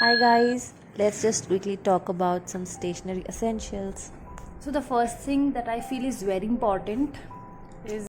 Hi guys, let's just quickly talk about some stationery essentials. So the first thing that I feel is very important is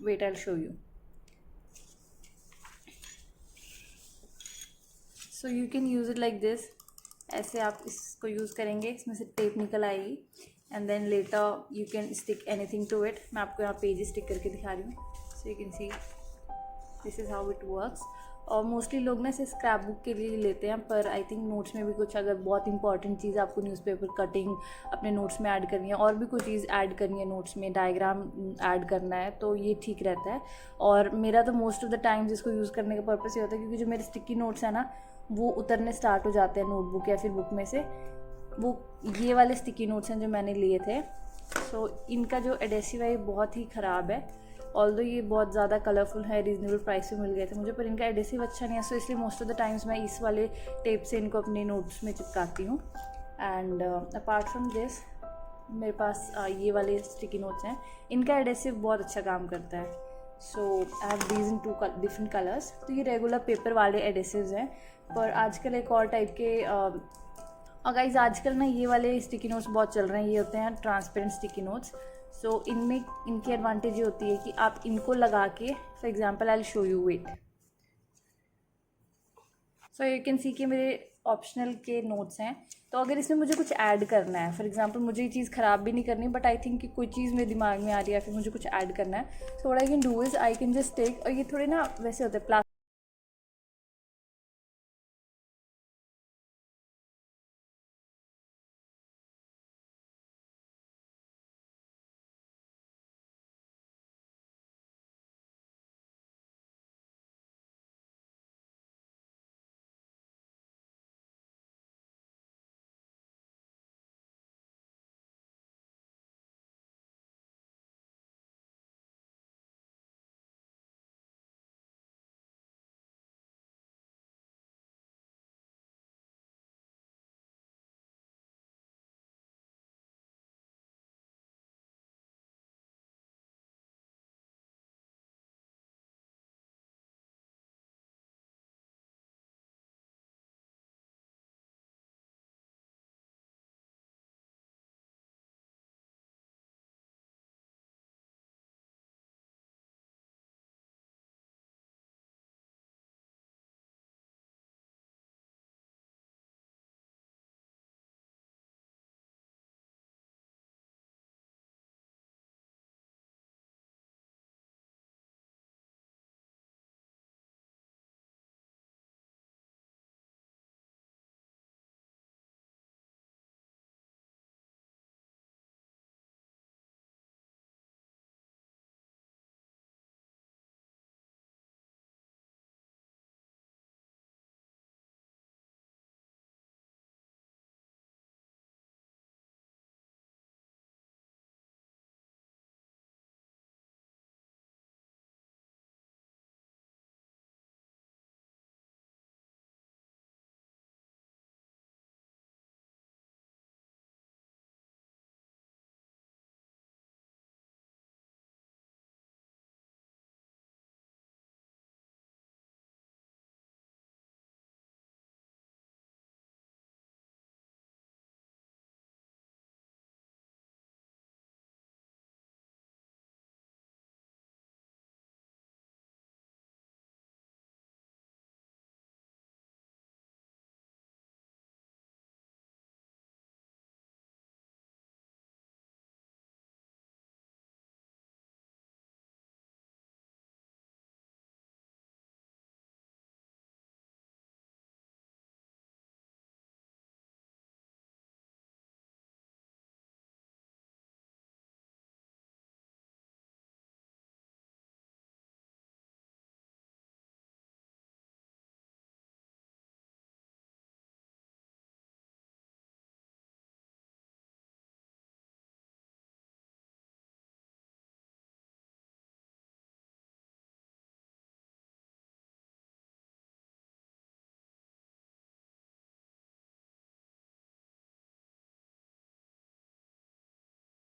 wait, I'll show you. So you can use it like this. ऐसे आप इसको use करेंगे, इसमें से tape निकल आएगी and then later you can stick anything to it. मैं आपको यहाँ पेज स्टिक करके दिखा रही हूँ. So you can see this is how it works. और मोस्टली लोग ना इसे स्क्रैप बुक के लिए लेते हैं, पर आई थिंक नोट्स में भी कुछ अगर बहुत इंपॉर्टेंट चीज़ आपको न्यूज़पेपर कटिंग अपने नोट्स में ऐड करनी है और भी कोई चीज़ ऐड करनी है नोट्स में, डायग्राम ऐड करना है, तो ये ठीक रहता है. और मेरा तो मोस्ट ऑफ द टाइम्स इसको यूज़ करने का पर्पस ये होता है क्योंकि जो मेरे स्टिकी नोट्स हैं ना वो उतरने स्टार्ट हो जाते हैं नोटबुक या फिर बुक में से. वो ये वाले स्टिकी नोट्स हैं जो मैंने लिए थे. सो इनका जो एडेसिव है ये बहुत ही ख़राब है. ऑल्दो ये बहुत ज़्यादा कलरफुल है, रीजनेबल प्राइस पे मिल गए थे मुझे, पर इनका एडेसिव अच्छा नहीं है. सो इसलिए मोस्ट ऑफ द टाइम्स मैं इस वाले टेप से इनको अपने नोट्स में चिपकाती हूँ. एंड अपार्ट फ्रॉम दिस मेरे पास ये वाले स्टिकी नोट्स हैं. इनका एडेसिव बहुत अच्छा काम करता है. So I have these in two different colours. तो ये रेगुलर पेपर वाले एडेसिव्स हैं, पर आजकल एक और टाइप के और गाइज आजकल ना ये वाले स्टिकी नोट्स बहुत चल रहे हैं. ये होते हैं ट्रांसपेरेंट स्टिकी नोट्स. सो इनमें इनकी एडवांटेज ये होती है कि आप इनको लगा के, for example I will show you what. So you can see कि मेरे ऑप्शनल के नोट्स हैं. तो अगर इसमें मुझे कुछ ऐड करना है, फॉर एग्जांपल मुझे ये चीज़ ख़राब भी नहीं करनी, बट आई थिंक कि कोई चीज़ मेरे दिमाग में आ रही है या फिर मुझे कुछ ऐड करना है, so what I can do is I can just take. और ये थोड़े ना वैसे होते हैं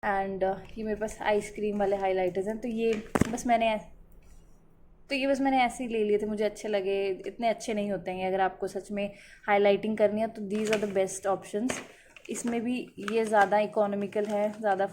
एंड ये मेरे पास आइसक्रीम वाले हाइलाइटर्स हैं, तो ये बस मैंने ऐसे ही ले लिए थे, मुझे अच्छे लगे। इतने अच्छे नहीं होते हैं, अगर आपको सच में हाइलाइटिंग करनी है तो these are the best options. इसमें भी ये ज़्यादा इकोनॉमिकल है, ज़्यादा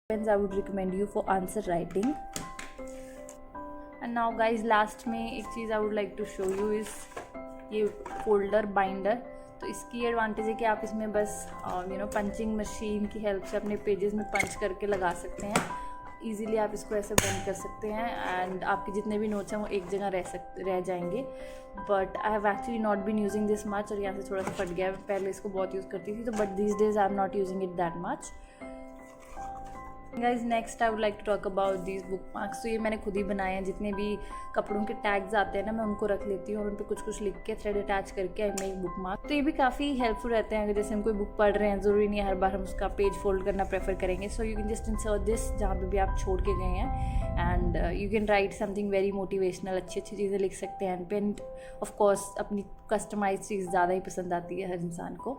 pens I would recommend you for answer writing. And now guys, last में एक चीज़ I would like to show you is ये फोल्डर बाइंडर। तो इसकी एडवांटेज है कि आप इसमें बस पंचिंग मशीन की हेल्प से अपने पेजेस में पंच करके लगा सकते हैं। इजीली आप इसको ऐसे बंद कर सकते हैं एंड आपके जितने भी नोट्स हैं वो एक जगह रह जाएंगे। But I have actually not been using this much, और यहाँ से थोड़ा सा फट गया है। पहले इसको बहुत यूज़ करती थी, तो but these days I am not using it that much. Guys, next I would like to talk about these bookmarks. तो ये मैंने खुद ही बनाए हैं। जितने भी कपड़ों के टैग्स आते हैं ना, मैं उनको रख लेती हूँ और उन पर कुछ कुछ लिख के थ्रेड अटैच करके आई मेक बुक मार्क। तो ये भी काफ़ी हेल्पफुल रहते हैं। अगर जैसे हम कोई बुक पढ़ रहे हैं, ज़रूरी नहीं है हर बार हम उसका पेज फोल्ड करना प्रेफर करेंगे। सो you can just insert this जहाँ पे भी आप छोड़ के गए हैं, and you can write something very motivational. अच्छी अच्छी चीज़ें लिख सकते हैं। पेन ऑफ कोर्स अपनी कस्टमाइज चीज़ ज़्यादा ही पसंद आती है हर इंसान को।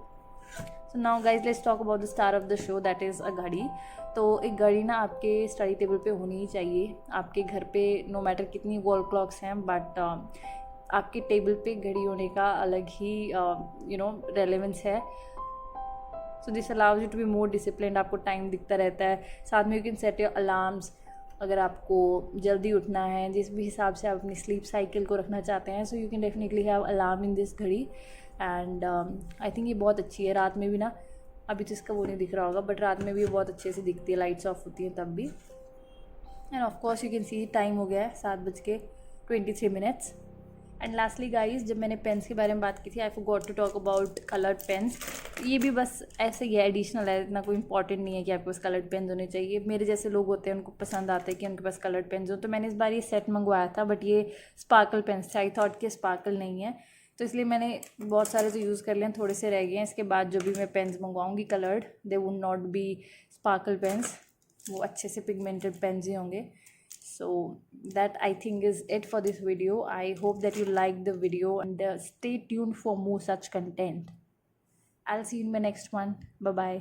So now guys, let's talk about the star of the show, that is a घड़ी। तो एक घड़ी ना आपके स्टडी टेबल पे होनी ही चाहिए। आपके घर पे नो मैटर कितनी वॉल क्लॉक्स हैं, बट आपके टेबल पे घड़ी होने का अलग ही रेलेवेंस है। So this allows you to be more disciplined. आपको टाइम दिखता रहता है। साथ में you can set your alarms अगर आपको जल्दी उठना है, जिस भी हिसाब से आप अपनी स्लीप साइकिल को रखना चाहते हैं। सो you can definitely have alarm in this घड़ी। एंड आई थिंक ये बहुत अच्छी है। रात में भी ना, अभी तो इसका वो नहीं दिख रहा होगा, बट रात में भी बहुत अच्छे से दिखती है, लाइट्स ऑफ होती हैं तब भी। End of course you can C time हो गया है 7:23। एंड लास्टली गाइज, जब मैंने पेन्स के बारे में बात की थी, I forgot to talk about coloured pens. ये भी बस ऐसे ही है, एडिशनल है, इतना कोई इंपॉर्टेंट नहीं है कि आपके पास कलर्ड पेन्स होने चाहिए। मेरे जैसे लोग होते हैं उनको पसंद आता है कि उनके पास कलर्ड पेन्स हो। तो मैंने इस बार ये सेट मंगवाया था, बट ये स्पार्कल पेन्स थे। आई थॉट कि स्पार्कल नहीं है, तो इसलिए मैंने बहुत सारे तो यूज़ कर लिए हैं, थोड़े से रह गए हैं। इसके बाद जो भी मैं पेन्स मंगवाऊंगी coloured, they would not be sparkle pens, वो अच्छे से पिगमेंटेड पेन्स ही होंगे। So that I think is it for this video. I hope that you liked the video, and stay tuned for more such content. I'll see you in my next one. Bye bye.